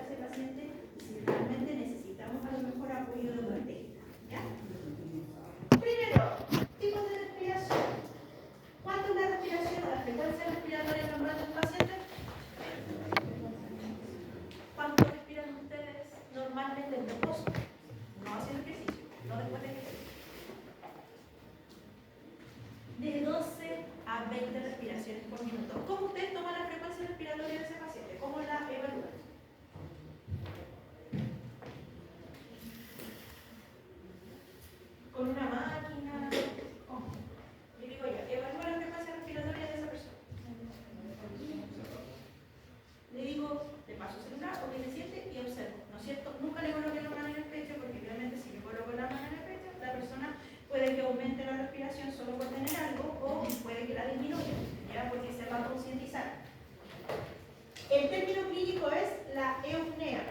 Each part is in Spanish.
ese paciente si realmente necesitamos a lo mejor apoyo de una técnica. ¿Ya? Primero, tipos de respiración. ¿Cuánto es la respiración o la frecuencia respiratoria normal del paciente? ¿Cuánto respiran ustedes normalmente en reposo? No haciendo ejercicio, no después de ejercicio. De 12 a 20 respiraciones por minuto. ¿Cómo usted toma la frecuencia respiratoria de ese paciente? ¿Cómo la evalúa? ¿Con una máquina? ¿Cómo? Yo digo ya, evalúa la frecuencia respiratoria de esa persona. Le digo, le paso celular o que se siente y observo, ¿no es cierto? Nunca le coloque la mano en el pecho porque realmente si le coloco la mano en el pecho, la persona puede que aumente la respiración solo por tener algo o puede que la disminuya, ¿ya? Porque se va a concientizar. El término clínico es la eupnea,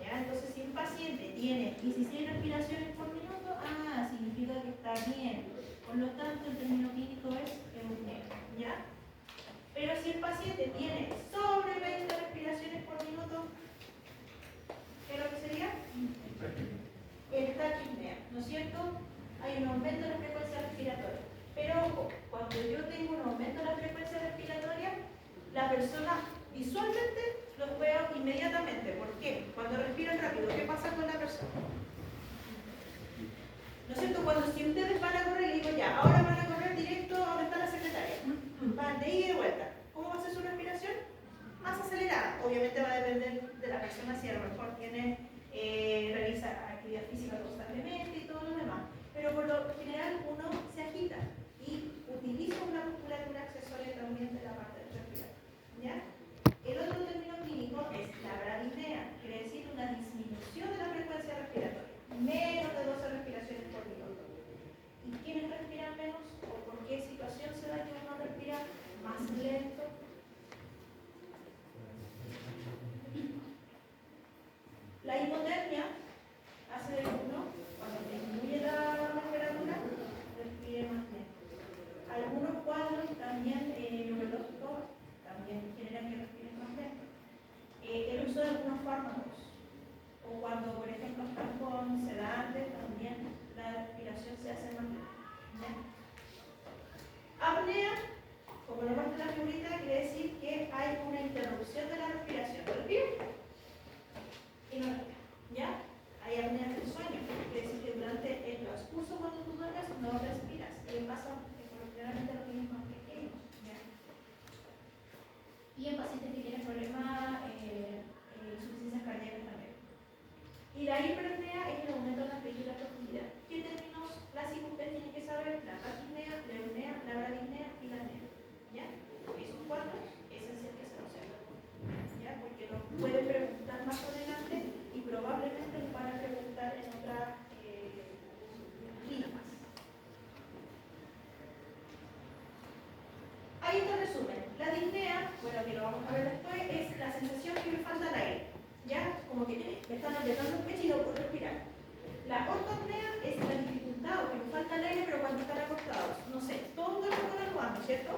¿ya? Entonces, si un paciente tiene 16 respiraciones por minuto, significa que está bien. Por lo tanto, el término clínico es eupnea, ¿ya? Pero si el paciente tiene sobre 20 respiraciones por minuto, ¿qué es lo que sería? El taquipnea, ¿no es cierto? Hay un aumento de la frecuencia respiratoria. Pero ojo, cuando yo tengo un aumento de la frecuencia respiratoria, la persona visualmente lo veo inmediatamente. ¿Por qué? Cuando respiran rápido, ¿qué pasa con la persona? ¿No es cierto? Cuando si ustedes van a correr, le digo ya, ahora van a correr directo a donde está la secretaria. Van de ida y de vuelta. ¿Cómo va a ser su respiración? Más acelerada. Obviamente va a depender de la persona si a lo mejor tiene, realiza actividad física constantemente y todo lo demás. Pero por lo general uno se agita y utiliza una musculatura accesoria también de la parte del respirar. ¿Ya? El otro término clínico es la bradipnea, quiere decir una disminución de la frecuencia respiratoria. Menos de 12 respiraciones por minuto. ¿Y quiénes respiran menos? ¿O por qué situación se da que uno respira más lento? La hipotermia hace de que uno, cuando disminuye la temperatura, respire más lento. Algunos cuadros también neurológicos también generan que respiren más lento. El uso de algunos fármacos, o cuando, por ejemplo, están con sedantes, también la respiración se hace más lenta. Apnea, como lo muestra la figurita, quiere decir que hay una interrupción de la respiración. ¿Respira? Y no respira. ¿Ya? Hay apnea del sueño, quiere decir que durante el transcurso cuando tú duermes no respiras. Y pasa generalmente a los niños más pequeños. ¿Ya? Y en pacientes que tienen problemas insuficiencias cardíacas también. Y la hiperapnea es el aumento de la amplitud y la profundidad. ¿Qué términos clásicos ustedes tienen que saber? La taquipnea, la eupnea, la bradipnea y la apnea. ¿Ya? Esos cuatro es esencial que se lo sepan. ¿Ya? Porque nos pueden preguntar más adelante y probablemente nos van a preguntar en otras clínicas. Ahí está el resumen. La disnea, bueno, que lo vamos a ver después, es la sensación que me falta el aire. ¿Ya? Como que me están apretando el pecho y no puedo respirar. La ortopnea es la dificultad o que me falta el aire, pero cuando están acostados. No sé, todos duermen con la almohada, ¿no es cierto?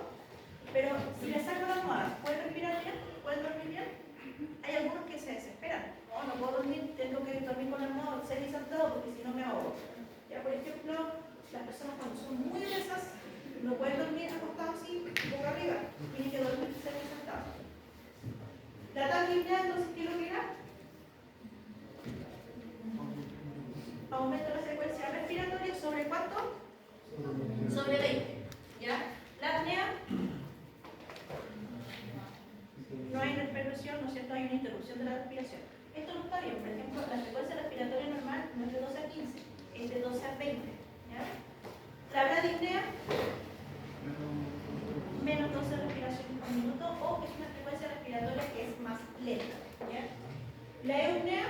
Pero si les saco la almohada, ¿pueden respirar bien? ¿Pueden dormir bien? Hay algunos que se desesperan. No, no puedo dormir, tengo que dormir con la almohada, semi-sentado, porque si no me ahogo. Ya, por ejemplo, las personas cuando son muy obesas no pueden dormir acostados así, boca arriba. Tienen que dormir semi-sentados. La taquipnea, entonces, ¿qué es lo que era? Aumento de la frecuencia respiratoria sobre ¿cuánto? Sobre 20. ¿Ya? La apnea, no hay respiración, ¿no es cierto? Hay una interrupción de la respiración. Esto no está bien. Por ejemplo, la frecuencia respiratoria normal no es de 12 a 15, es de 12 a 20. ¿Ya? La bradipnea, menos 12 respiraciones por minuto, o es una frecuencia respiratoria que es más lenta. ¿Ya? La eupnea,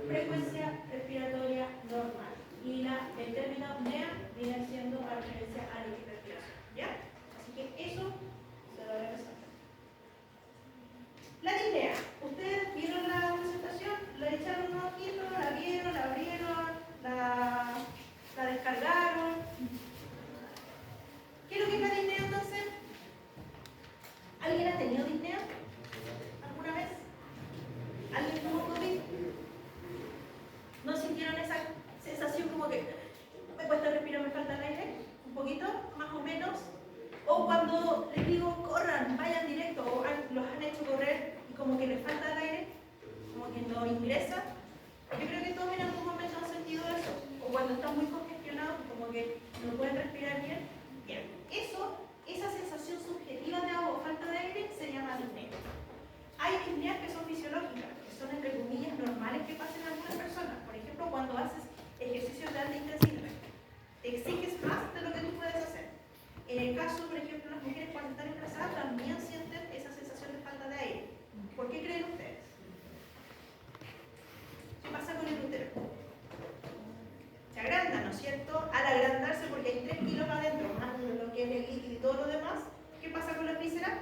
frecuencia respiratoria normal. Y el término apnea viene siendo a referencia a la respiración. ¿Ya? Así que eso se lo voy a resaltar. La disnea. Ustedes vieron la presentación, la echaron un ojito, la vieron, la abrieron, la descargaron. ¿Qué es lo que es la disnea entonces? ¿Alguien ha ha tenido disnea alguna vez? ¿Alguien tuvo COVID? ¿No sintieron esa sensación como que me cuesta respirar, me falta el aire? ¿Un poquito? ¿Más o menos? O cuando les digo corran, vayan directo, o los han hecho correr y como que les falta el aire, como que no ingresa. Yo creo que todos en algún momento han sentido eso. O cuando están muy congestionados, como que no pueden respirar bien. Bien, esa sensación subjetiva de agua o falta de aire se llama disnea. Hay disneas que son fisiológicas, que son entre comillas normales que pasan a algunas personas. Por ejemplo, cuando haces ejercicios de alta intensidad, te exiges más de lo que tú puedes hacer. En el caso, por ejemplo, las mujeres cuando están embarazadas también sienten esa sensación de falta de aire. ¿Por qué creen ustedes? ¿Qué pasa con el útero? Se agranda, ¿no es cierto? Al agrandarse, porque hay 3 kilos adentro, más lo que es el líquido y todo lo demás, ¿qué pasa con la víscera?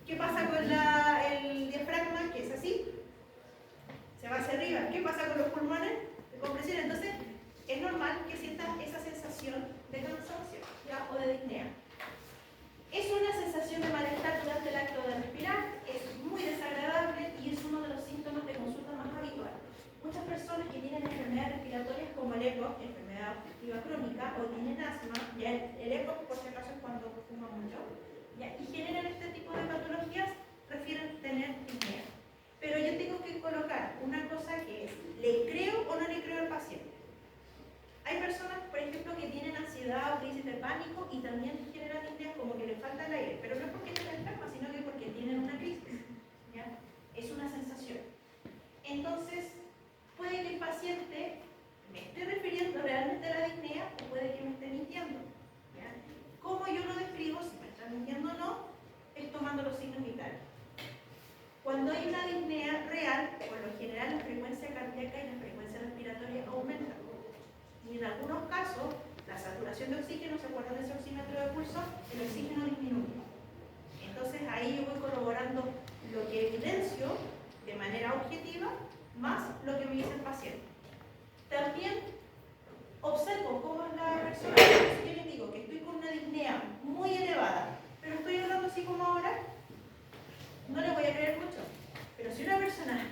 ¿Qué pasa con el diafragma, que es así? Se va hacia arriba. ¿Qué pasa con los pulmones? De compresión. Entonces, es normal que sientan esa sensación de cansancio, ¿ya? O de disnea. Es una sensación de malestar durante el acto de respirar, es muy desagradable y es uno de los síntomas de consulta más habituales. Muchas personas que tienen enfermedades respiratorias como el EPOC, enfermedad obstructiva crónica, o tienen asma, ya el EPOC por si acaso es cuando fuman mucho, ¿ya? Y generan este tipo de patologías, prefieren tener disnea. Pero yo tengo que colocar una cosa que es, ¿le creo o no le creo al paciente? Hay personas, por ejemplo, que tienen ansiedad o crisis de pánico y también generan disnea como que les falta el aire, pero no es porque estén enfermas, sino que porque tienen una crisis, ¿ya? Es una sensación. Entonces, puede que el paciente me esté refiriendo realmente a la disnea o puede que me esté mintiendo, ¿ya? ¿Cómo yo lo describo, si me está mintiendo o no? Es tomando los signos vitales. Cuando hay una disnea real, por lo general la frecuencia cardíaca y la frecuencia respiratoria aumentan. Y en algunos casos, la saturación de oxígeno, ¿se acuerdan de ese oxímetro de pulso? El oxígeno disminuye. Entonces ahí yo voy corroborando lo que evidencio de manera objetiva, más lo que me dice el paciente. También observo cómo es la persona. Si yo les digo que estoy con una disnea muy elevada, pero estoy hablando así como ahora, no le voy a creer mucho. Pero si una persona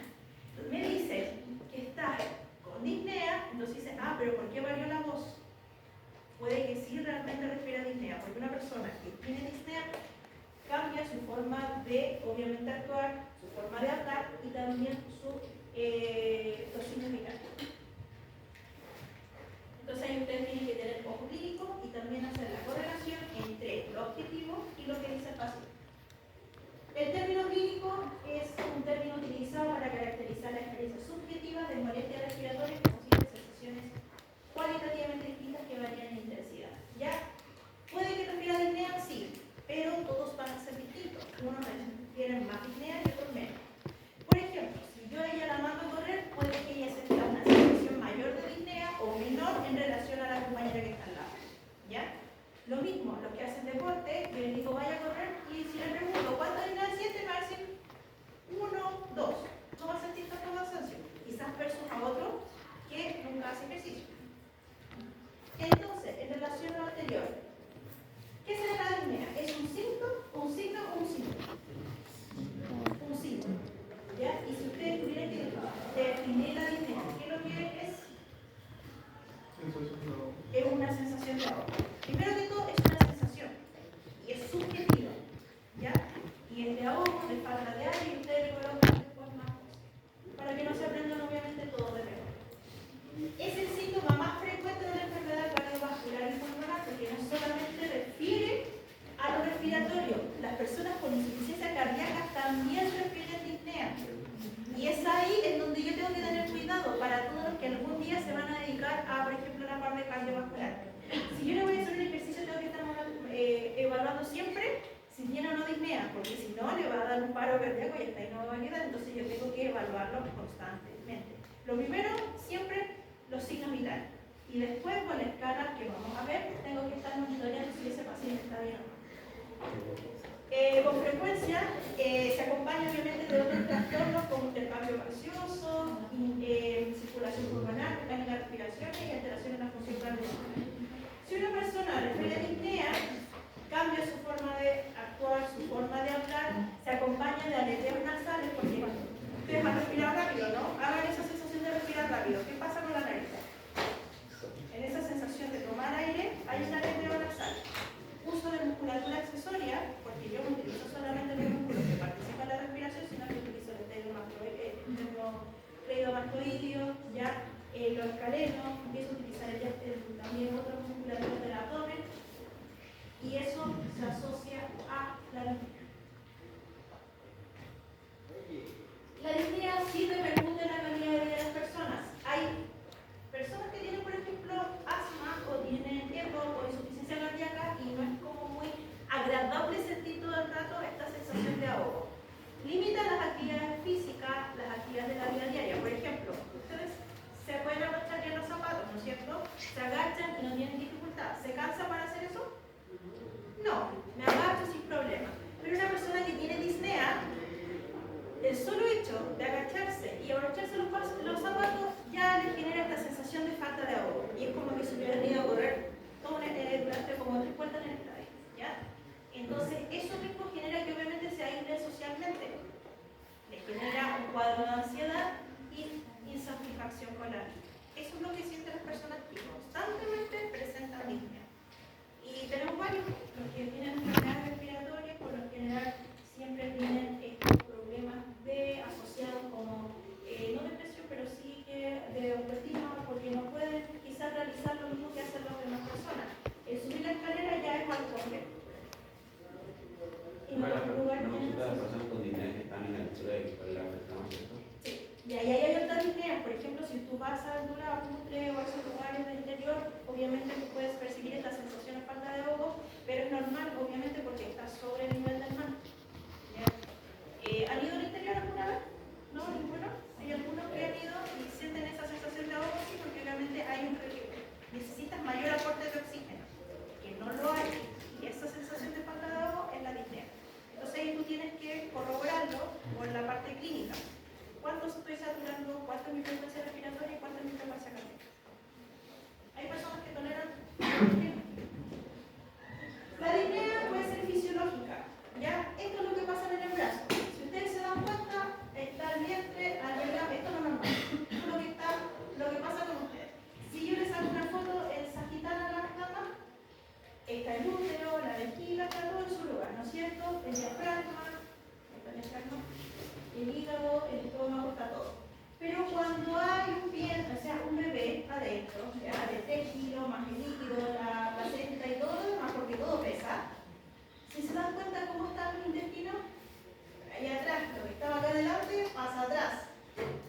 me dice que está con disnea, entonces dice, pero ¿por qué varió la voz? Puede que sí realmente respira disnea, porque una persona que tiene disnea cambia su forma de, obviamente, actuar, su forma de hablar y también los signos vitales. Entonces ahí ustedes tienen que tener ojo clínico y también hacer la correlación entre lo objetivo y lo que dice el paciente. El término clínico es un término utilizado para caracterizar la experiencia subjetiva de molestias respiratorias que consisten en sensaciones cualitativamente distintas que varían en intensidad. ¿Ya? ¿Puede que refiera disnea? Sí, pero todos van a ser distintos. Unos tienen más disnea y otros menos. Por ejemplo, si yo a ella la mando a correr, puede que ella sienta una sensación mayor de disnea o menor en relación a la compañera que está al lado. ¿Ya? Lo mismo, los que hacen deporte, yo les digo vaya a correr y si les pregunto ¿cuánto disnea siente? Me va a decir 1, 2. No va a sentir tanto cansancio. Quizás versus a otro que nunca hace ejercicio. Entonces, en relación a lo anterior, ¿qué será la disnea? ¿Es un signo, un signo o un síntoma? Un signo. ¿Ya? Y si ustedes tuvieran que definir la disnea, ¿qué es lo que es? Es una sensación de ahogo. Primero que todo, es una sensación y es subjetiva, ¿ya? Y es de ahogo, de falta de aire, y ustedes le colocan después más cosas, para que no se aprendan obviamente todo de memoria. Es el síntoma más frecuente de la enfermedad cardiovascular y pulmonar, porque no solamente refiere a lo respiratorio, las personas con insuficiencia cardíaca también refieren disnea. Y es ahí en donde yo tengo que tener cuidado para todos los que algún día se van a dedicar a, por ejemplo, la parte cardiovascular. Si yo le voy a hacer un ejercicio, tengo que estar evaluando siempre si tiene o no disnea, porque si no, le va a dar un paro cardíaco y hasta ahí no me va a quedar, entonces yo tengo que evaluarlo constantemente. Lo primero, siempre los signos vitales. Y después, con la escala que vamos a ver, tengo que estar monitoreando si ese paciente está bien o no. Con frecuencia se acompaña obviamente de otros trastornos como intercambio gaseoso, circulación pulmonar, mecánica de respiración y alteración en la función cardiovascular. Si una persona refiere disnea, cambia su forma de actuar, su reumatoideo, ya los escalenos, empiezo a utilizar también otras musculaturas del abdomen, y eso se asocia a la disnea. La disnea sí repercute en la calidad de vida de las personas. Hay personas que tienen, por ejemplo, asma o tienen EPOC o insuficiencia cardíaca y no es como muy agradable sentir todo el rato esta sensación de ahogo. Limita las actividades físicas, las actividades de la vida diaria. Por ejemplo, ustedes se pueden agachar bien los zapatos, ¿no es cierto? Se agachan y no tienen dificultad. ¿Se cansa para hacer eso? No, me agacho sin problema. Pero una persona que tiene disnea, el solo hecho de agacharse y abrocharse los zapatos ya le genera esta sensación de falta de ahogo. Y es como que se hubiera ido a correr durante como 3 vueltas en el estadio, ¿ya? Entonces, eso mismo genera que obviamente se aísle socialmente. Le genera un cuadro de ansiedad y insatisfacción con la vida. Eso es lo que sienten las personas que constantemente presentan disnea. Y tenemos varios, los que tienen enfermedades respiratorias, por lo general siempre tienen estos problemas asociados como, no depresión, pero sí que de autoestima, porque no pueden quizás realizar lo mismo que hacen las demás personas. El subir la escalera ya es algo complejo. Y no hay lugar no las personas con disnea que están en la altura de la persona, ¿cierto? Sí, y ahí hay otras disneas. Por ejemplo, si tú vas a altura Putre o a esos lugares del interior, obviamente tú puedes percibir esta sensación de falta de ahogo, pero es normal, obviamente, porque estás sobre el nivel del mar. ¿Han ido al interior alguna vez? ¿No? ¿Ninguno? ¿Hay algunos que han ido y sienten esa sensación de ahogo? Sí, porque obviamente necesitas mayor aporte de oxígeno, que no lo hay. Y esa sensación de falta de ahogo es la disnea. Entonces ahí tú tienes que corroborarlo con la parte clínica. ¿Cuánto estoy saturando? ¿Cuánto es mi frecuencia respiratoria? ¿Y cuánto es mi frecuencia cardíaca? Hay personas que toleran la disnea puede ser fisiológica, ¿ya? Esto es lo que pasa en el brazo. Si ustedes se dan cuenta, está el vientre, arriba, esto no es normal. Esto es lo que pasa con ustedes. Si yo les hago una foto, el sagital a la cama, está el útero, la vejiga, está todo en su lugar, ¿no es cierto? El diafragma, el hígado, el estómago, está todo. Pero cuando hay un bebé adentro, ya, de 3 kilos, más el líquido, la placenta y todo lo demás, porque todo pesa, si se dan cuenta cómo está el intestino, ahí atrás, lo que estaba acá adelante, pasa atrás.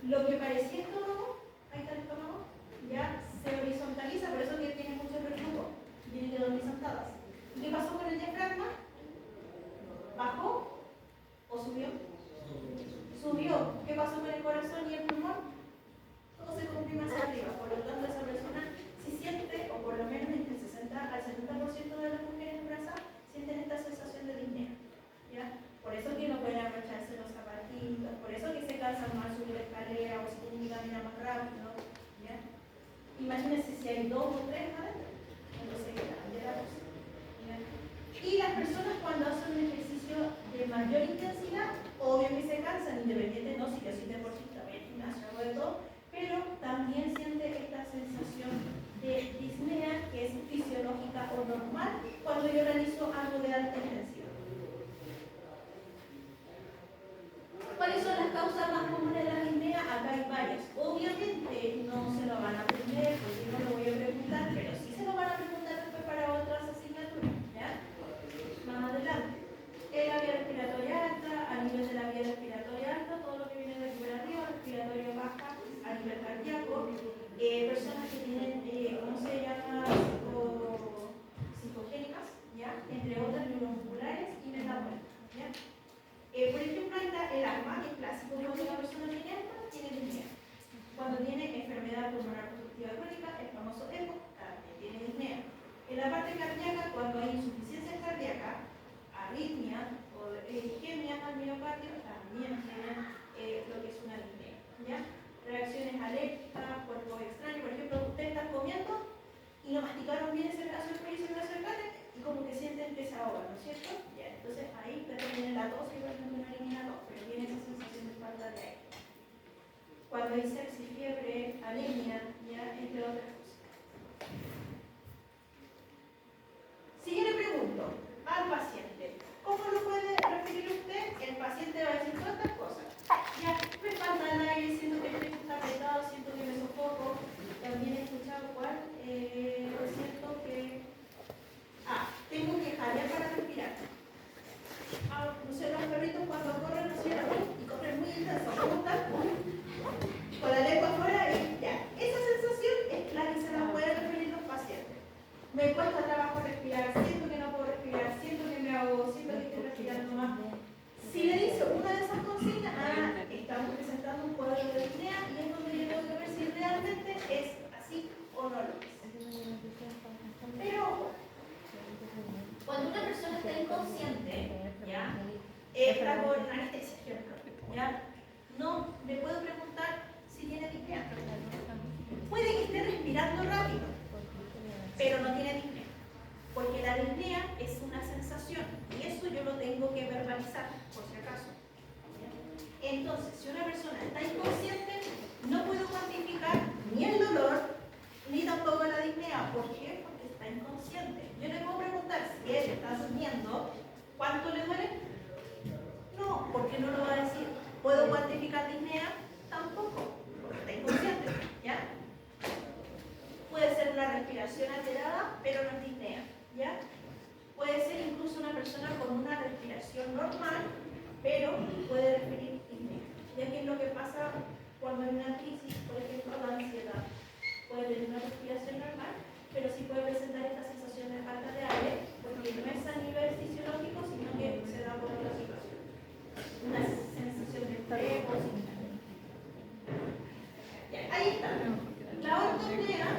Lo que parecía estómago, ahí está el estómago, ya se horizontaliza, por eso que tiene mucho reflujo, tiene que dormir sentadas. ¿Y qué pasó con el diafragma? ¿Bajó o subió? Subió. ¿Qué pasó con el corazón y el pulmón? Todo se comprime hacia arriba. Por lo tanto, esa persona si siente, o por lo menos entre el 60 al 70% de las mujeres embarazadas sienten esta sensación de disnea, ¿ya? Por eso que no pueden abrocharse los zapatitos, por eso que se cansan más subir la escalera o si tienen que caminar más rápido, ¿ya? Imagínense si hay 2 o 3 adentro, entonces cambia la cosa, ¿ya? Y las personas cuando hacen un ejercicio de mayor intensidad, obviamente se cansan, independiente, no, si yo soy deportista, voy al gimnasio, hago de todo, pero también siente esta sensación de disnea que es fisiológica o normal cuando yo realizo algo de alta intensidad. ¿Cuáles son las causas más comunes de la disnea? Acá hay varias. Obviamente no se lo van a aprender, porque no lo voy a preguntar, pero sí se lo van a preguntar después para otras asignaturas, ¿ya? Más adelante. La vía respiratoria alta, a nivel de la vía respiratoria alta, todo lo que viene de arriba, respiratorio baja, a nivel cardíaco, personas que tienen, ¿cómo se llama? Psicogénicas, ¿ya? Entre otras neuromusculares y metabólicas, ¿ya? Por ejemplo, ahí está el asma, que es clásico cuando una persona tiene asma, tiene disnea. Cuando tiene enfermedad pulmonar obstructiva crónica, el famoso EPOC, también tiene disnea. En la parte cardíaca, cuando hay insuficiencia cardíaca, arritmia o isquemia al miocardio, también tienen lo que es una disnea, ¿ya? Reacciones alérgicas, cuerpo extraño, por ejemplo, ustedes están comiendo y no masticaron bien ese brazo de cuello y ese brazo de carne y como que sienten que se ahogan, ¿no es cierto? Ya, entonces ahí tiene la tos, igualmente no elimina tos, pero tiene esa sensación de falta de aire. Cuando hay sepsis, fiebre, anemia, ya, entre otras cosas. Si yo le pregunto al paciente, ¿cómo lo puede referir usted? El paciente va a decir todas estas cosas. Ya, me falta el aire, siento que el pecho está apretado, no sé, los perritos cuando corren, ¿no es cierto? Y corren muy intenso, ¿cómo están? Con la lengua afuera y ya. Esa sensación es la que se la pueden referir los pacientes. Me cuesta trabajo respirar, siento que no puedo respirar, siento que me ahogo, siento que estoy respirando más. Si le dice una de esas consignas, estamos presentando un cuadro de disnea y es donde yo tengo que ver si realmente es así o no lo es. Pero ojo, cuando una persona está inconsciente, ¿ya? Está con anestesia, ejemplo, ¿ya? No le puedo preguntar si tiene disnea. Puede que esté respirando rápido, pero no tiene disnea. Porque la disnea es una sensación y eso yo lo tengo que verbalizar, por si acaso. ¿Ya? Entonces, si una persona está inconsciente, no puedo cuantificar ni el dolor ni tampoco la disnea. ¿Por qué? Porque está inconsciente. Yo le puedo preguntar si él está durmiendo, ¿cuánto le duele? No, porque no lo va a decir. ¿Puedo cuantificar disnea? Tampoco, porque está inconsciente. ¿Ya? Puede ser una respiración alterada, pero no es disnea. ¿Ya? Puede ser incluso una persona con una respiración normal, pero puede referir disnea. Ya que es lo que pasa cuando hay una crisis, por ejemplo, la ansiedad. Puede tener una respiración normal, pero sí puede presentar esta sensación de falta de aire, porque no es a nivel fisiológico, sino que se da por otra situación. Una sensación de estrés o similar. Ya, ahí está. La ortopnea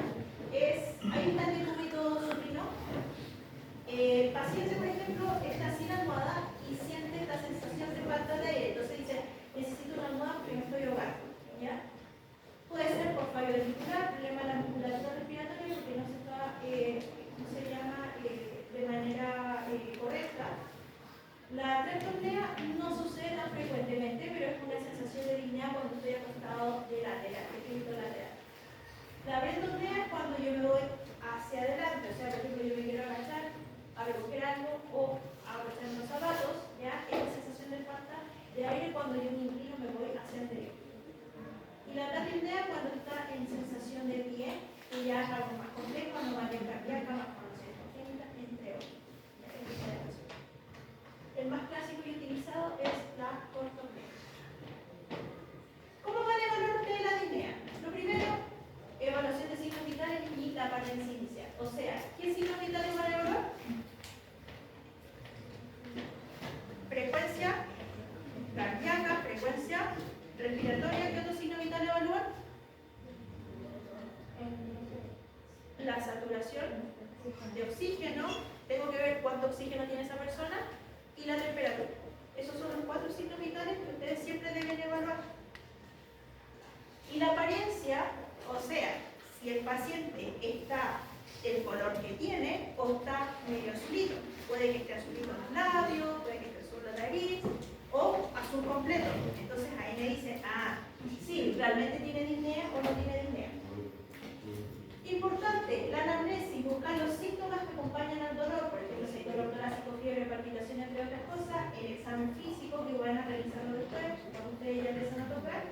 es, ahí está el decúbito supino. El paciente, por ejemplo, está sin almohada y siente esta sensación de falta de aire. Entonces dice, necesito una almohada porque me estoy ahogando. ¿Ya? Puede ser por fallo ventricular, problema de la musculatura respiratoria, porque no se está, no se llama de manera correcta. La treptonea no sucede tan frecuentemente, pero es una sensación de disnea cuando estoy acostado de lateral, de lateral. La bentonea es cuando yo me voy hacia adelante, o sea, por ejemplo, yo me quiero agachar a recoger algo o a abrochar los zapatos, ¿ya? Es la sensación de falta de aire cuando yo me inclino, me voy hacia el interior. Y la taquipnea cuando está en sensación de pie, que ya es algo más complejo, anomalía cardíaca, más conocida congénita, entre otros. El más clásico y utilizado es la ortopnea. ¿Cómo van a evaluar ustedes la disnea? Lo primero, evaluación de signos vitales y la apariencia inicial. O sea, ¿qué signos vitales van a evaluar? Frecuencia cardíaca, frecuencia respiratoria. ¿Qué otro signo vital evaluar? La saturación de oxígeno. Tengo que ver cuánto oxígeno tiene esa persona. Y la temperatura. Esos son los 4 signos vitales que ustedes siempre deben evaluar. Y la apariencia, o sea, si el paciente está el color que tiene o está medio azulito. Puede que esté azulito en los labios, puede que esté azul en la nariz o azul completo. Entonces ahí me dicen, sí, realmente tiene disnea o no tiene disnea. Importante, la anamnesis, buscar los síntomas que acompañan al dolor, por ejemplo, si hay dolor torácico, fiebre, palpitación, entre otras cosas, el examen físico que van a realizarlo después, cuando ustedes ya empiezan a tocar,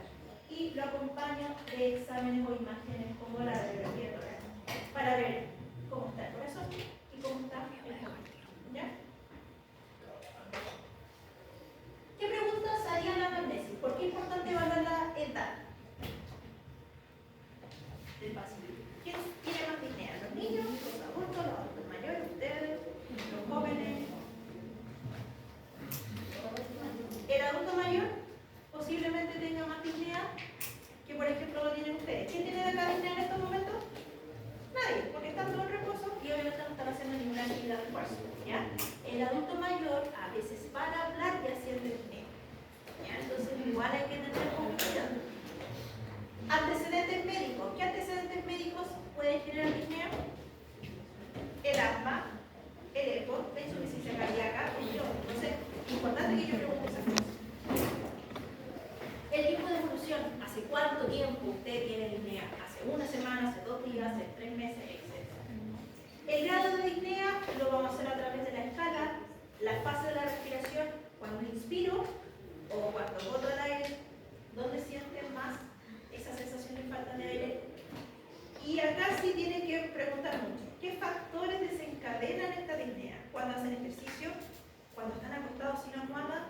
y lo acompaño de exámenes o imágenes como la radiografía torácica, para ver cómo está el corazón y cómo está el corazón. ¿Ya? ¿Qué preguntas haría la anamnesis? ¿Por qué es importante evaluar la edad del paciente? ¿Quién tiene más disnea? ¿Los niños, los adultos, los adultos mayores, ustedes, los jóvenes? El adulto mayor posiblemente tenga más disnea que, por ejemplo, lo tienen ustedes. ¿Quién tiene acá disnea en estos momentos? Nadie, porque están todos en reposo y obviamente no están haciendo ninguna actividad de esfuerzo. ¿Ya? El adulto mayor a veces para hablar ya siente disnea. ¿Ya? Entonces igual hay que tener cuidado. Antecedentes médicos. ¿Qué antecedentes médicos pueden generar disnea? El asma, el eco, la insuficiencia cardíaca, entonces, importante que yo pregunte esas cosas. El tiempo de evolución. ¿Hace cuánto tiempo usted tiene disnea? ¿Hace una semana, hace 2 días, hace 3 meses, etc.? El grado de disnea lo vamos a hacer a través de la escala, la fase de la respiración, cuando inspiro o cuando boto el aire, ¿dónde sienten más esa sensación de falta de aire? Y acá sí tienen que preguntar mucho. ¿Qué factores desencadenan esta disnea? Cuando hacen ejercicio, cuando están acostados sin almohada,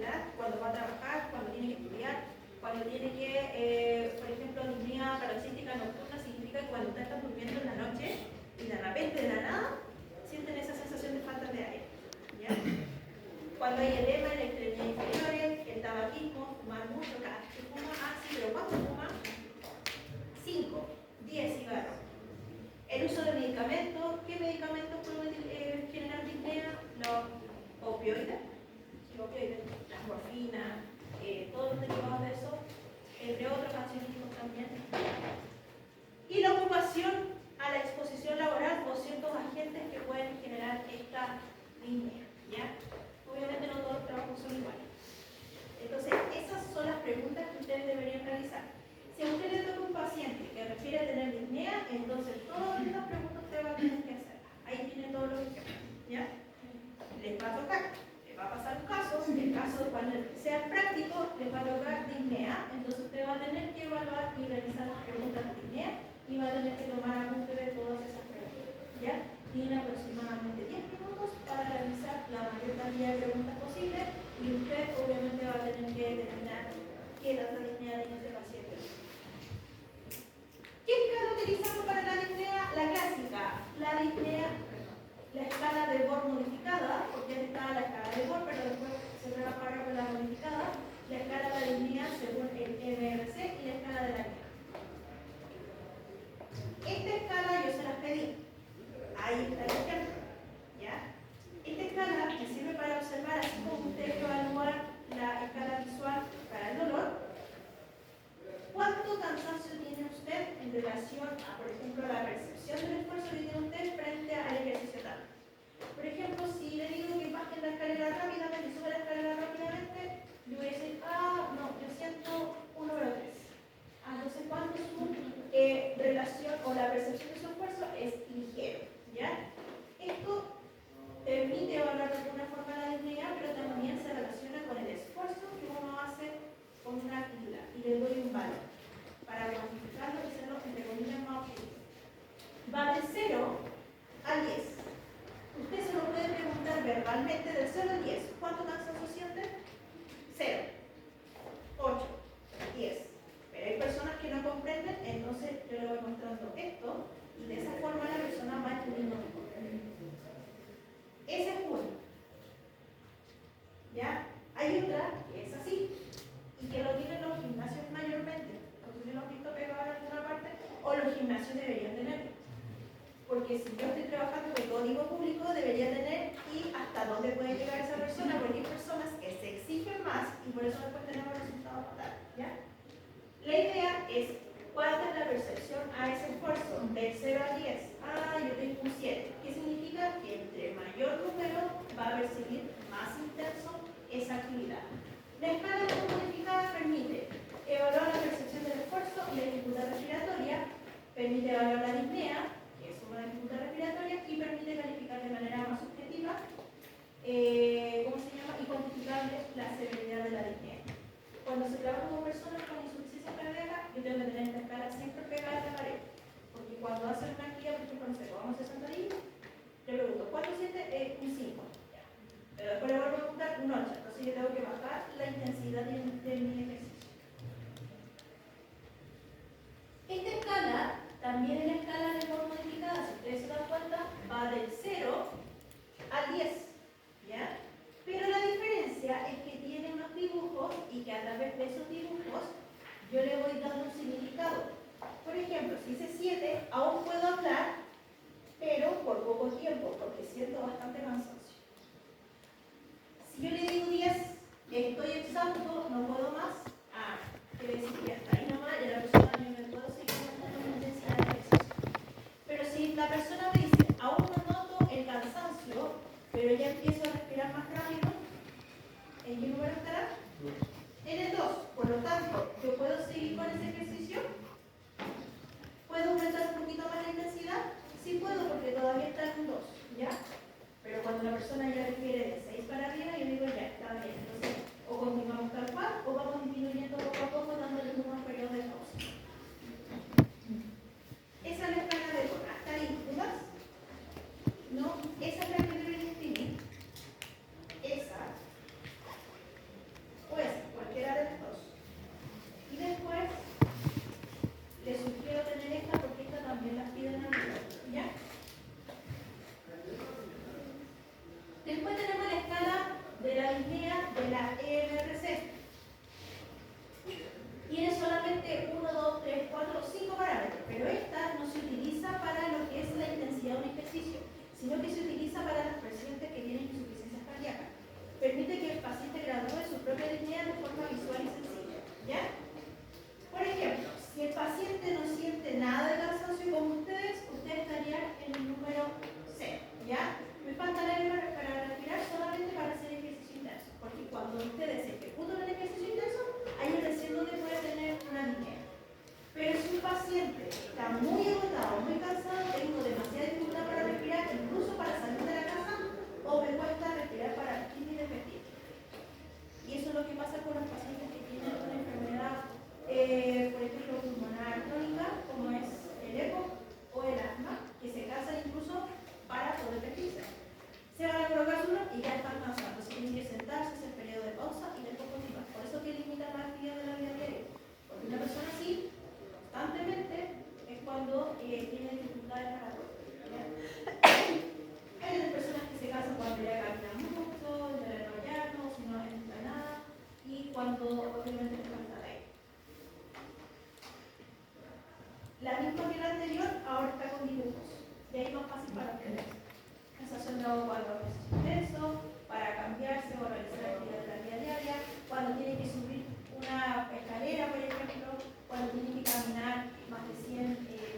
¿ya? Cuando va a trabajar, cuando tiene que estudiar, cuando tiene que, por ejemplo, disnea paroxística nocturna significa que cuando ustedes están durmiendo en la noche y de repente de la nada sienten esa sensación de falta de aire, ¿ya? Cuando hay edema en las extremidades inferiores, el tabaquismo, fumar mucho, cada vez que fuma, sí, pero ¿cuánto fuma? 5, 10 cigarros. El uso de medicamentos, ¿qué medicamentos pueden generar disnea? Los opioides, las morfinas, todos los derivados de eso, entre otros ansiolíticos también. Y la ocupación a la exposición laboral o ciertos agentes que pueden generar esta disnea, ¿ya? Obviamente no todos los trabajos son iguales. Entonces, esas son las preguntas que ustedes deberían realizar. Si a usted le toca un paciente que refiere a tener disnea, entonces todas estas preguntas usted va a tener que hacer. Ahí tiene todos los ejemplos, ¿ya? Les va a tocar, les va a pasar un caso, en el caso de cuando sea práctico, les va a tocar disnea, entonces usted va a tener que evaluar y realizar las preguntas de disnea y va a tener que tomar apunte de todas esas preguntas, ¿ya? Tiene aproximadamente 10 minutos para realizar la mayor cantidad de preguntas posible y usted obviamente va a tener que determinar qué tanta disnea tiene ese paciente. ¿Qué escala utilizamos para la disnea? La clásica, la disnea, la escala de Born modificada, porque ya está la escala de Born, pero después se trabaja con la modificada, la escala de la disnea según el MRC y la escala de la disnea. Esta escala yo se las pedí. Ahí está el ejemplo, ¿ya? Esta escala me sirve para observar, así como ustedes evalúan la escala visual para el dolor, cuánto cansancio tiene usted en relación a, por ejemplo, la percepción del esfuerzo que tiene usted frente al ejercicio tal. Por ejemplo, si le digo que baje la escalera rápidamente, sube la escalera rápidamente, yo voy a decir, no, yo siento 1/3. Entonces, ¿cuánto es su relación o la percepción de su esfuerzo? Es ligero, ¿ya? Esto permite evaluar de alguna forma la disnea, pero también se relaciona con el esfuerzo que uno hace con una actividad. Y le doy un valor para cuantificarlo y hacerlo entre comillas más objetivo. Va del 0 al 10. Usted se lo puede preguntar verbalmente del 0 al 10. ¿Cuánto cansancio siente? 0, 8, 10. Pero hay personas que no comprenden, entonces yo le voy mostrando esto y de esa forma la persona va entendiendo mejor. Ese es uno. ¿Ya? Hay otra que es así y que lo tienen los gimnasios mayormente. Entonces, lo han visto pegado en alguna parte o los gimnasios deberían tenerlo. Porque si yo estoy trabajando con código público, debería tener y hasta dónde puede llegar esa persona, porque hay personas que se exigen más y por eso después tenemos resultados fatales, ¿ya? La idea es cuál es la percepción a ese esfuerzo, del 0 al 10. Yo tengo un 7. ¿Qué significa? Que entre mayor número va a percibir más intenso esa actividad. La escala modificada permite evaluar la percepción del esfuerzo y la dificultad respiratoria, permite evaluar la disnea, que es una dificultad respiratoria, y permite calificar de manera más subjetiva, ¿cómo se llama? Y cuantificable la severidad de la disnea. Cuando se trabaja con personas con insuficiencia cardíaca, yo tengo que tener esta escala siempre pegada a la pared, porque cuando hacen una actividad, por ejemplo, no sé, vamos a hacer sentadillas, le pregunto, ¿cuánto siente? Un 5. Pero después le vuelvo a preguntar un 8, entonces yo tengo que bajar la intensidad de mi ejercicio. Esta escala también es la escala de Born modificada, si ustedes se dan cuenta, va del 0 al 10, ¿ya? Pero la diferencia es que tiene unos dibujos y que a través de esos dibujos yo le voy dando un significado. Por ejemplo, si dice 7, aún puedo hablar, pero por poco tiempo, porque siento bastante cansancio. Si yo le digo 10, estoy exhausto, no puedo más, quiere decir que hasta ahí nomás ya la persona no me puedo seguir aumentando la intensidad de ejercicio. Pero si la persona me dice, aún no noto el cansancio, pero ya empiezo a respirar más rápido, ¿en qué número estará? En el 2, cuando obviamente no está ahí. La misma que la anterior, ahora está con dibujos. Y ahí más fácil para ustedes. Esas son cuando es eso, para cambiarse o realizar la actividad de la vida diaria, cuando tienen que subir una escalera, por ejemplo, cuando tienen que caminar más de 100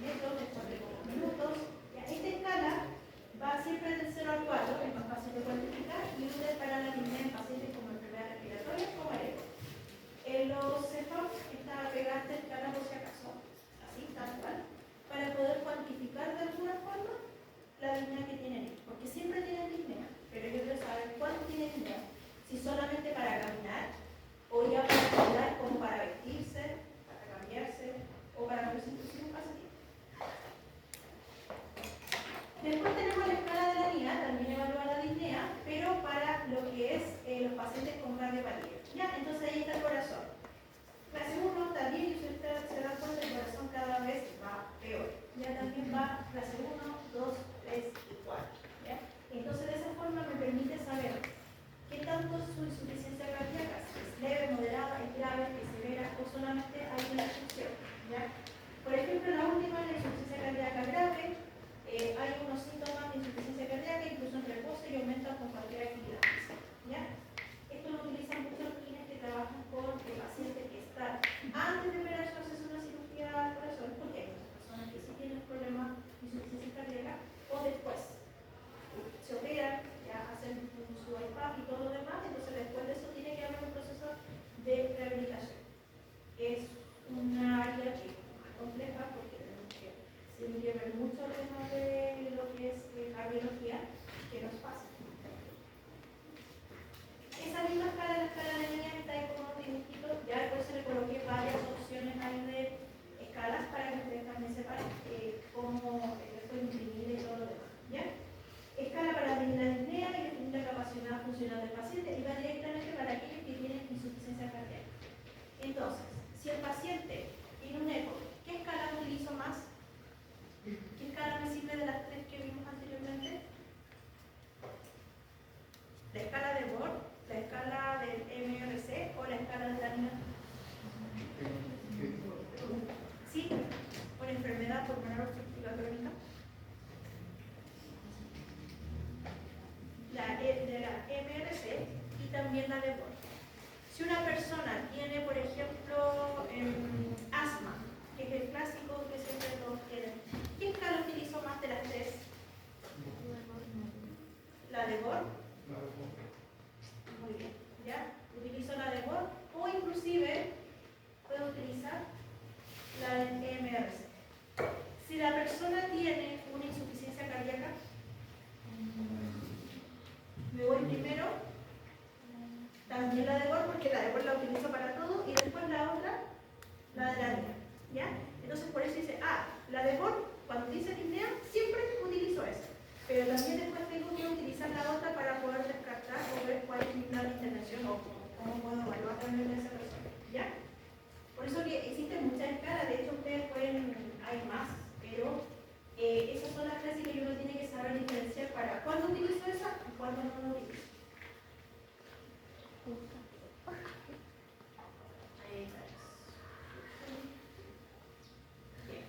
metros después de pocos minutos. Esta escala va siempre del 0 al 4, es más fácil de cuantificar, y útil para la línea en pacientes como enfermedades respiratorias como el ECO. En los CEFAM está pegada esta escala por si acaso, así, tal cual, para poder cuantificar de alguna forma la dignidad que tienen, porque siempre tienen dignidad, pero yo quiero saber cuánto tienen dignidad, si solamente para caminar, o ya para caminar como para vestirse, para cambiarse, o para presentarse un pasatiempo. Después tenemos la escala de la NIA, también evalúa la dignidad, pero para lo que es los pacientes con cardiopatía. Ya, entonces ahí está el corazón. Clase 1 también, y usted se da cuenta, el corazón cada vez va peor. Ya también va clase 1, 2, 3 y 4. ¿Ya? Entonces de esa forma me permite saber qué tanto su insuficiencia cardíaca, si es leve, moderada, es grave, es severa o solamente hay una excepción. ¿Ya? Por ejemplo, la última, la insuficiencia cardíaca grave, hay unos síntomas de insuficiencia cardíaca, incluso en reposo y aumentan con cualquier actividad. ¿Ya? Esto lo utilizan muchos quienes que trabajan con pacientes que están antes de operarse o hacerse una cirugía al corazón, porque hay muchas personas que sí tienen problemas de insuficiencia cardíaca, o después se operan, ya hacen su bypass y todo lo demás, entonces después de eso tiene que haber un proceso de rehabilitación. Es una área que es más compleja porque tenemos que ver mucho tema de lo que es cardiología que nos pasa. Esa misma escala, la escala de línea está ahí como un dibujito, ya después se le coloqué varias opciones ahí de escalas para que ustedes también sepan cómo esto es imprimir y todo lo demás. ¿Ya? Escala para medir la apnea y definir la capacidad funcional del paciente y va directamente para aquellos que tienen insuficiencia cardíaca. Entonces, si el paciente tiene un eco, ¿qué escala utilizo más? ¿Qué escala me sirve de las tres que vimos anteriormente? ¿La escala de Borg, la escala del MRC o la escala de la NIA? ¿Sí? ¿Por enfermedad pulmonar obstructiva crónica? De la MRC y también la de Borg. Si una persona tiene, por ejemplo, asma, que es el clásico que siempre todos tienen, ¿qué escala utilizo más de las tres? ¿La de Borg? Muy bien, ¿ya? Utilizo la de Borg o inclusive puedo utilizar la del MRC. Si la persona tiene una insuficiencia cardíaca, me voy primero, también la de Borg, porque la de Borg la utilizo para todo, y después la otra, la de la NIA, ¿ya? Entonces por eso dice, la de Borg, cuando dice apnea, siempre utilizo esa, pero también después tengo que utilizar la otra para poder descartar o ver cuál es mi plan de intervención o cómo puedo evaluar realmente a esa persona, ¿ya? Por eso que existen muchas escalas, de hecho ustedes pueden, hay más, pero esas son las clases que uno tiene que saber diferenciar para cuándo utilizo esa y cuándo no lo utilizo.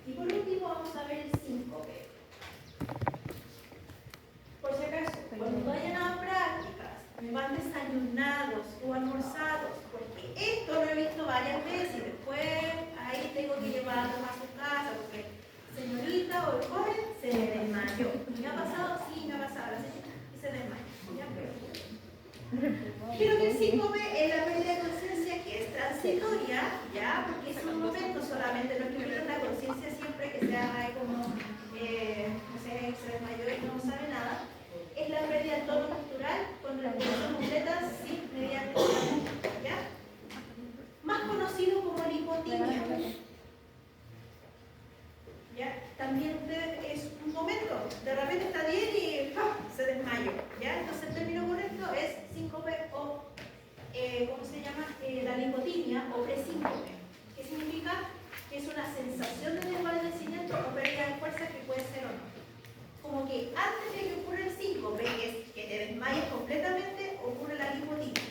Y por último vamos a ver el síncope. Por si acaso, cuando vayan a prácticas, me van desayunados o almorzados, porque esto lo he visto varias veces y después ahí tengo que llevarlo a su casa, porque señorita o el joven se me desmayó. ¿Me ha pasado? Sí, me ha pasado. Y se desmayó. ¿Ya? Creo que el síncope es la pérdida de conciencia que es transitoria, ¿ya? Porque es un momento solamente, no es que pierda la conciencia siempre que sea como, no sé, se desmayó y no sabe nada. Es la pérdida del tono postural con respiración completa sin mediante la, ¿ya? Más conocido como la hipotimia. ¿Ya? También es un momento, de repente está bien y se desmayó, ¿ya? Entonces el término correcto es síncope o, ¿cómo se llama? La lipotimia o presíncope. ¿Qué significa? Que es una sensación de desvanecimiento o pérdida de fuerza que puede ser o no. Como que antes de que ocurra el síncope, que es que te desmayes completamente, ocurre la lipotimia,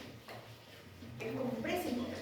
que es como un presíncope.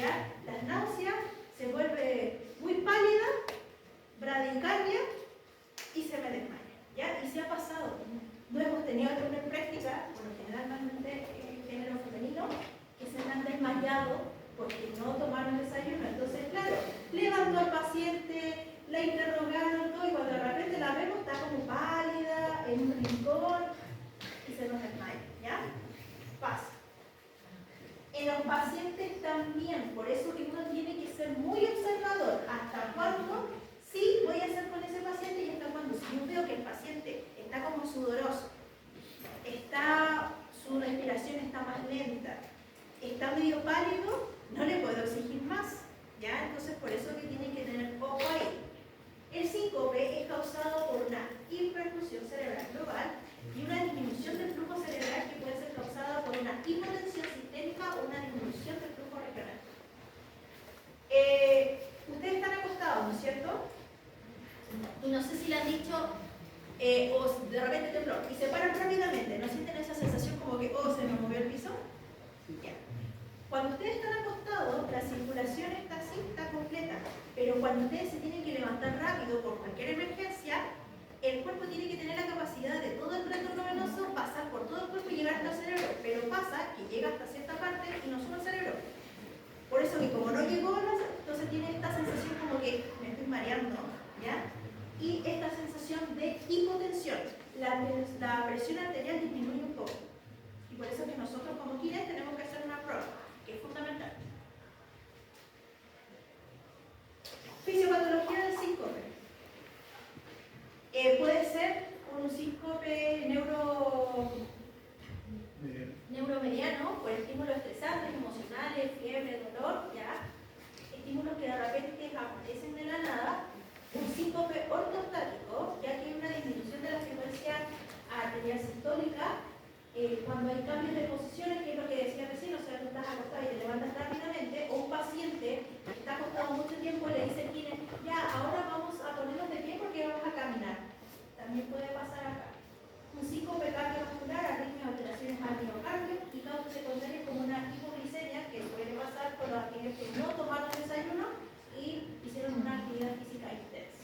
¿ya? Las náuseas, se vuelve muy pálida, bradicardia y se me desmaya, ¿ya? Y se ha pasado. No hemos tenido alguna práctica, por lo generalmente género femenino, que se han desmayado porque no tomaron desayuno. Entonces, claro, levantó al paciente, la interrogaron todo y cuando de repente la vemos está como pálida, en un rincón y se nos desmaya, ¿ya? Pasa. En los pacientes también, por eso que uno tiene que ser muy observador. ¿Hasta cuándo sí voy a hacer con ese paciente y hasta cuándo? Si yo veo que el paciente está como sudoroso, su respiración está más lenta, está medio pálido, no le puedo exigir más, ¿ya? Entonces por eso que tienen que tener ojo ahí. El síncope es causado por una hiperfusión cerebral global y una disminución del flujo cerebral que puede ser causada por una hipotensión sistémica o una disminución del flujo regional. Ustedes están acostados, ¿no es cierto? Y no sé si le han dicho, o de repente tembló, y se paran rápidamente, ¿no sienten esa sensación como que, se me movió el piso? Ya. Cuando ustedes están acostados, la circulación está así, está completa, pero cuando ustedes se tienen que levantar rápido por cualquier emergencia, el cuerpo tiene que tener la capacidad de todo el retorno venoso pasar por todo el cuerpo y llegar hasta el cerebro, pero pasa que llega hasta cierta parte y no sube al cerebro. Por eso que como no llegó, entonces tiene esta sensación como que me estoy mareando, ¿ya? Y esta sensación de hipotensión, la presión arterial disminuye un poco. Y por eso que nosotros como kines tenemos que hacer una prueba, que es fundamental. Fisiopatología del síncope. Puede ser un síncope neuromediano por estímulos estresantes, emocionales, fiebre, dolor, ¿ya? Estímulos que de repente aparecen de la nada. Un síncope ortostático, ya que hay una disminución de la frecuencia arterial sistólica cuando hay cambios de posiciones, que es lo que decía recién, o sea, tú estás acostado y te levantas rápidamente, o un paciente que está acostado mucho tiempo le dice al kine, ya, ahora vamos a ponernos de pie porque vamos a caminar. También puede pasar acá. Un síncope cardiovascular, arritmias, alteraciones al miocardio y causas secundarias como una hipoglicemia que suele pasar con los aquellos que no tomaron desayuno y hicieron una actividad física intensa.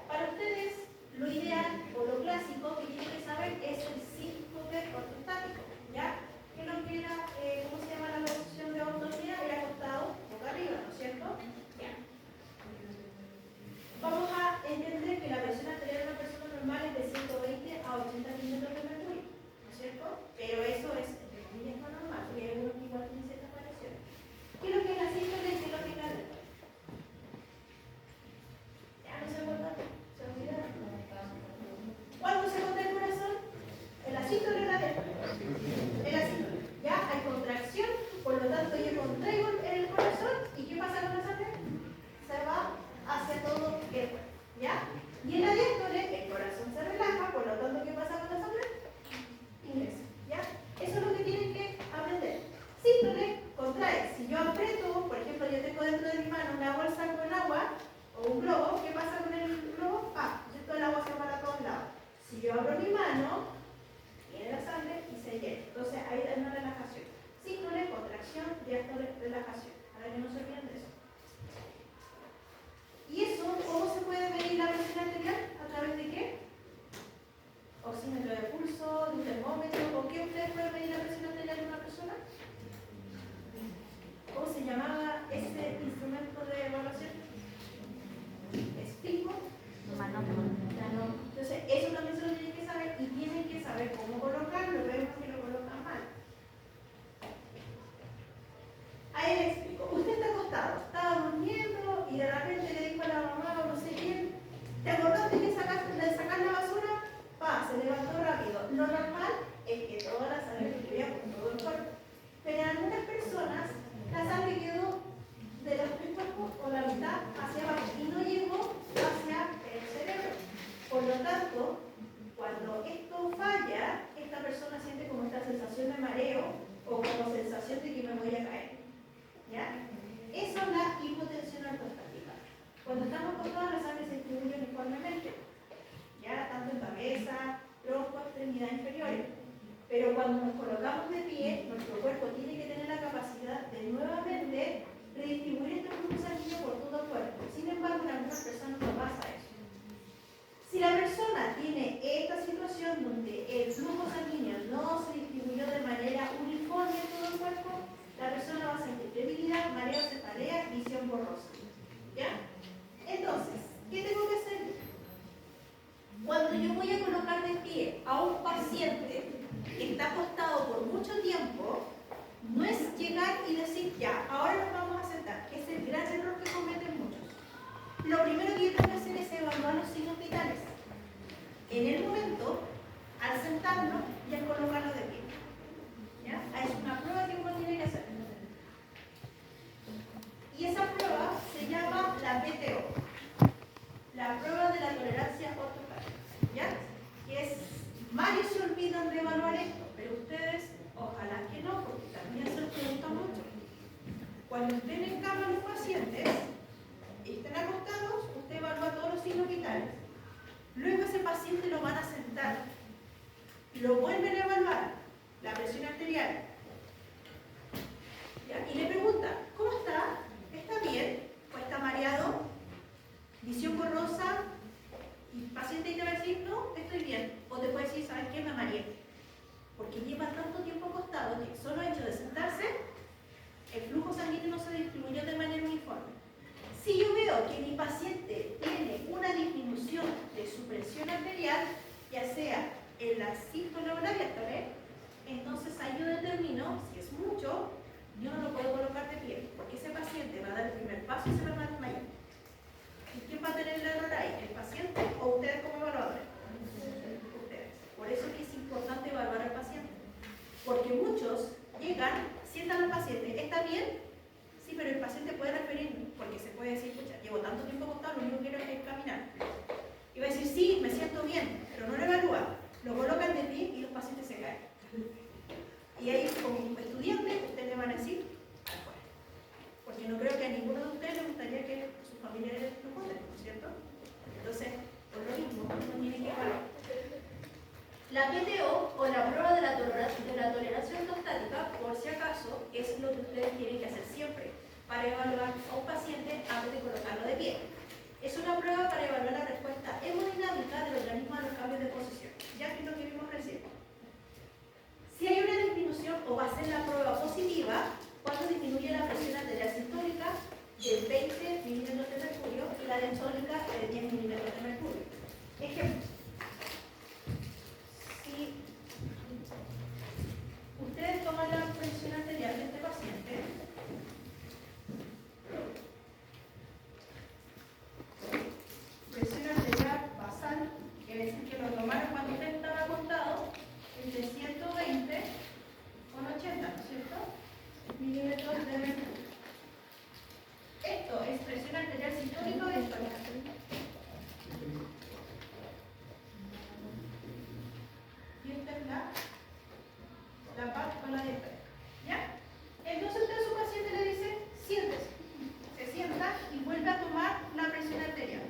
Para ustedes, lo ideal o lo clásico que tienen que saber es el síncope ortostático, ¿ya? Que lo que era, ¿cómo se llama la posición de ortotomía? Era acostado boca arriba, ¿no es cierto? Ya. Vamos a entender que la presión arterial de una persona normal es de 120 a 80 milímetros de mercurio. llegar y decir, ya, ahora nos vamos a sentar, que es el gran error que cometen muchos. Lo primero que yo tengo que hacer es evaluar los signos vitales. En el momento, al sentarnos y al colocarlo de pie. ¿Ya? Es una prueba que uno tiene que hacer. Y esa prueba se llama la PTO, la prueba de la tolerancia ortostática. ¿Ya? Que es, varios se olvidan de evaluar esto, pero ustedes, ojalá que no, porque también se les pregunta mucho. Cuando estén en cama los pacientes, estén acostados, usted evalúa todos los signos vitales. Luego ese paciente lo van a sentar. Lo vuelven a evaluar, la presión arterial. ¿Ya? Y le pregunta, ¿cómo está? ¿Está bien? ¿O está mareado? ¿Visión borrosa? Y el paciente te va a decir, no, estoy bien. O te puede decir, ¿sabes qué? Me mareé. Porque lleva tanto tiempo acostado que solo el hecho de sentarse, el flujo sanguíneo no se distribuyó de manera uniforme. Si yo veo que mi paciente tiene una disminución de su presión arterial, ya sea en la sístole o la diástole, entonces ahí yo determino, si es mucho, yo no lo puedo colocar de pie, porque ese paciente va a dar el primer paso y se va a desmayar. ¿Y quién va a tener el error ahí? ¿El paciente o ustedes como evaluadores? Ustedes. Por eso es que es importante evaluar al paciente. Porque muchos llegan, sientan al paciente, ¿está bien? Sí, pero el paciente puede referir, porque se puede decir, pucha, llevo tanto tiempo acostado, lo único que quiero es caminar. Y va a decir, sí, me siento bien, pero no lo evalúa. Lo colocan de pie y los pacientes se caen. Y ahí, como estudiante, ustedes le van a decir, afuera. Porque no creo que a ninguno de ustedes les gustaría que sus familiares lo cuenten, ¿no es cierto? Entonces, por lo mismo, uno tiene que evaluar. La PTO, o la prueba de la tolerancia ortostática, por si acaso, es lo que ustedes tienen que hacer siempre para evaluar a un paciente antes de colocarlo de pie. Es una prueba para evaluar la respuesta hemodinámica del organismo a los cambios de posición, ya que es lo que vimos recién. Si hay una disminución, o va a ser la prueba positiva, cuando disminuye la presión arterial sistólica de 20 milímetros de mercurio y la diastólica de 10 milímetros de mercurio. Ejemplo. Si ustedes toman la presión arterial de este paciente, presión arterial basal, quiere decir que lo tomaron cuando usted estaba acostado, entre 120 con 80, ¿no es cierto? Milímetros de mercurio. Esto es presión arterial sistólica o diastólica. Y esta es la parte con la diástole. ¿Ya? Entonces usted a su paciente le dice, siéntese. Se sienta y vuelve a tomar la presión arterial.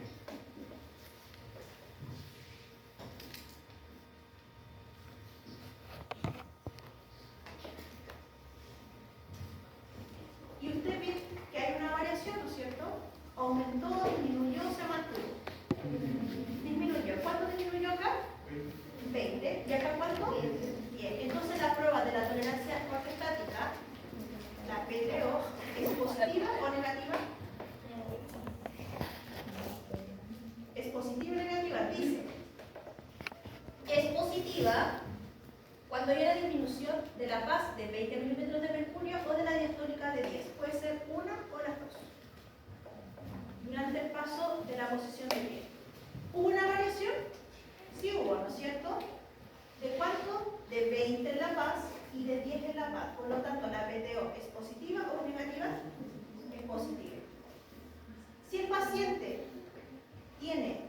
Y usted ve que hay una variación, ¿no es cierto? Aumentó, disminuyó, se mantuvo. Disminuyó. ¿Cuánto disminuyó acá? 20. ¿Y acá cuánto? 10. Entonces la prueba de la tolerancia ortostática, la PTO, ¿es positiva o negativa? ¿Es positiva o negativa? Dice, es positiva cuando hay una disminución de la PAS de 20 milímetros de mercurio o de la diastólica de 10. Puede ser una o las dos. Durante el paso de la posición de pie. ¿Hubo una variación? Sí hubo, ¿no es cierto? ¿De cuánto? De 20 en la PAS y de 10 en la PAS. Por lo tanto, la PTO es positiva o negativa? Es positiva. Si el paciente tiene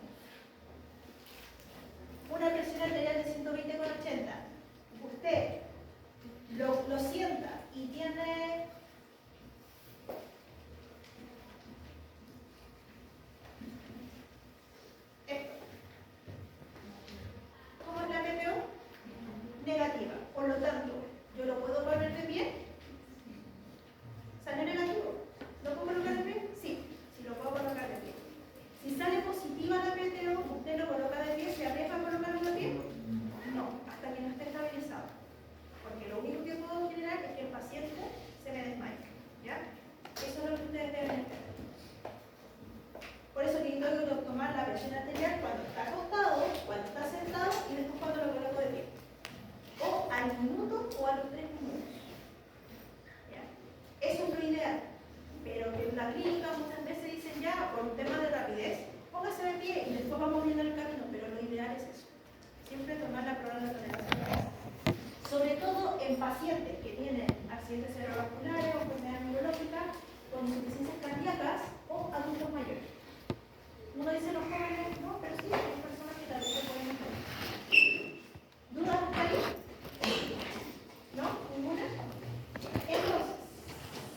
una presión arterial de 120 con 80, usted lo sienta y tiene esto. ¿Cómo es la PTO? Negativa. Por lo tanto, ¿yo lo puedo poner de pie? ¿Sale negativo? ¿Lo puedo colocar de pie? Sí, sí lo puedo colocar de pie. Si sale positiva la PTO, ¿usted lo coloca de pie? ¿Se arriesga a colocarlo de pie? No, hasta que no esté estabilizado. Porque lo único que puedo generar es que el paciente tienen accidentes cerebrovasculares o enfermedades neurológicas con insuficiencias cardíacas o adultos mayores. Uno dice los jóvenes, no, pero sí, hay personas que también se pueden enfermar. ¿Dudas hasta ahí? ¿No? ¿Ninguna? Entonces,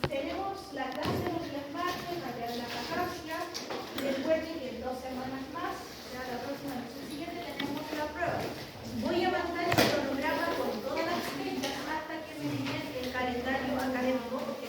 tenemos la clase de los días martes, la de la acacia, recuerden que en 2 semanas más, ya la próxima lección siguiente, tenemos la prueba. Voy a mandar el cronograma con todas las fechas hasta que me digan el calendario académico, porque